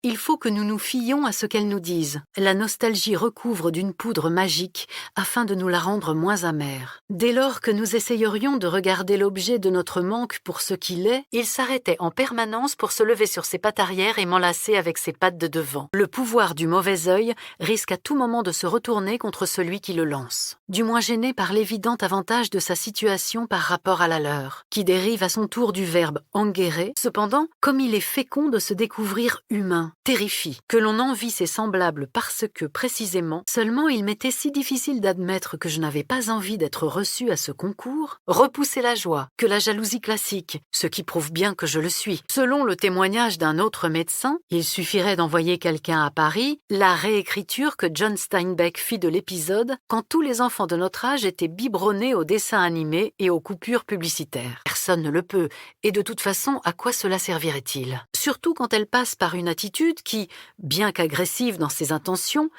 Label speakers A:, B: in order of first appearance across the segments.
A: Il faut que nous nous fions à ce qu'elles nous disent. La nostalgie recouvre d'une poudre magique afin de nous la rendre moins amère. Dès lors que nous essayerions de regarder l'objet de notre manque pour ce qu'il est, il s'arrêtait en permanence pour se lever sur ses pattes arrière et m'enlacer avec ses pattes de devant. Le pouvoir du mauvais œil risque à tout moment de se retourner contre celui qui le lance. Du moins gêné par l'évident avantage de sa situation par rapport à la leur, qui dérive à son tour du verbe enguerrer. Cependant, comme il est fécond de se découvrir humain, terrifie, que l'on envie ses semblables parce que, précisément, seulement il m'était si difficile d'admettre que je n'avais pas envie d'être reçu à ce concours, repousser la joie, que la jalousie classique, ce qui prouve bien que je le suis. Selon le témoignage d'un autre médecin, il suffirait d'envoyer quelqu'un à Paris, la réécriture que John Steinbeck fit de l'épisode quand tous les enfants de notre âge étaient biberonnés aux dessins animés et aux coupures publicitaires. Personne ne le peut, et de toute façon, à quoi cela servirait-il? Surtout quand elle passe par une attitude qui, bien qu'agressive dans ses intentions,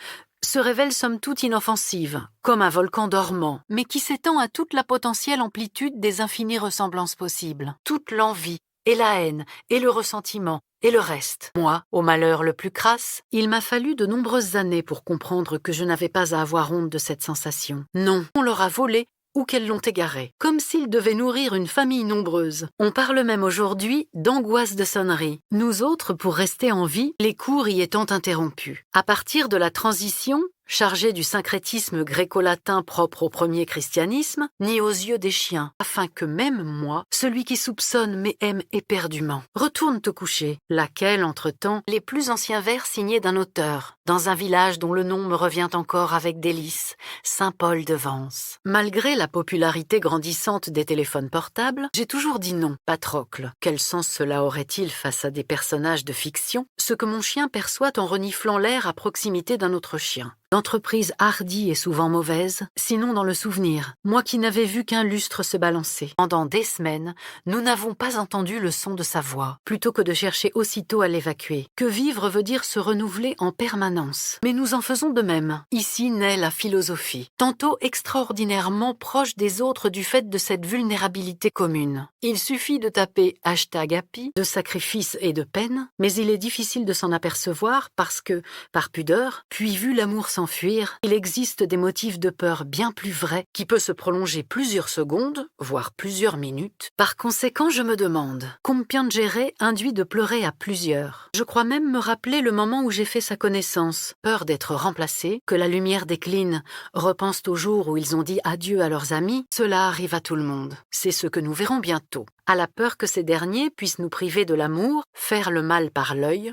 A: se révèle somme toute inoffensive, comme un volcan dormant, mais qui s'étend à toute la potentielle amplitude des infinies ressemblances possibles. Toute l'envie, et la haine, et le ressentiment, et le reste. Moi, au malheur le plus crasse, il m'a fallu de nombreuses années pour comprendre que je n'avais pas à avoir honte de cette sensation. Non, on leur a volé, ou qu'elles l'ont égaré, comme s'ils devaient nourrir une famille nombreuse. On parle même aujourd'hui d'angoisse de sonnerie. Nous autres, pour rester en vie, les cours y étant interrompus. À partir de la transition, chargée du syncrétisme gréco-latin propre au premier christianisme, ni aux yeux des chiens, afin que même moi, celui qui soupçonne mais aime éperdument, retourne te coucher, laquelle, entre-temps, les plus anciens vers signés d'un auteur, dans un village dont le nom me revient encore avec délice, Saint-Paul de Vence. Malgré la popularité grandissante des téléphones portables, j'ai toujours dit non. Patrocle, quel sens cela aurait-il face à des personnages de fiction, ce que mon chien perçoit en reniflant l'air à proximité d'un autre chien? L'entreprise hardie est souvent mauvaise, sinon dans le souvenir, moi qui n'avais vu qu'un lustre se balancer. Pendant des semaines, nous n'avons pas entendu le son de sa voix, plutôt que de chercher aussitôt à l'évacuer. Que vivre veut dire se renouveler en permanence. Mais nous en faisons de même. Ici naît la philosophie, tantôt extraordinairement proche des autres du fait de cette vulnérabilité commune. Il suffit de taper #happy, de sacrifice et de peine, mais il est difficile de s'en apercevoir parce que, par pudeur, puis vu l'amour s'enfuir, il existe des motifs de peur bien plus vrais qui peut se prolonger plusieurs secondes, voire plusieurs minutes. Par conséquent, je me demande, compiangere induit de pleurer à plusieurs. Je crois même me rappeler le moment où j'ai fait sa connaissance. Peur d'être remplacé, que la lumière décline, repensent au jour où ils ont dit adieu à leurs amis, cela arrive à tout le monde. C'est ce que nous verrons bientôt. À la peur que ces derniers puissent nous priver de l'amour, faire le mal par l'œil,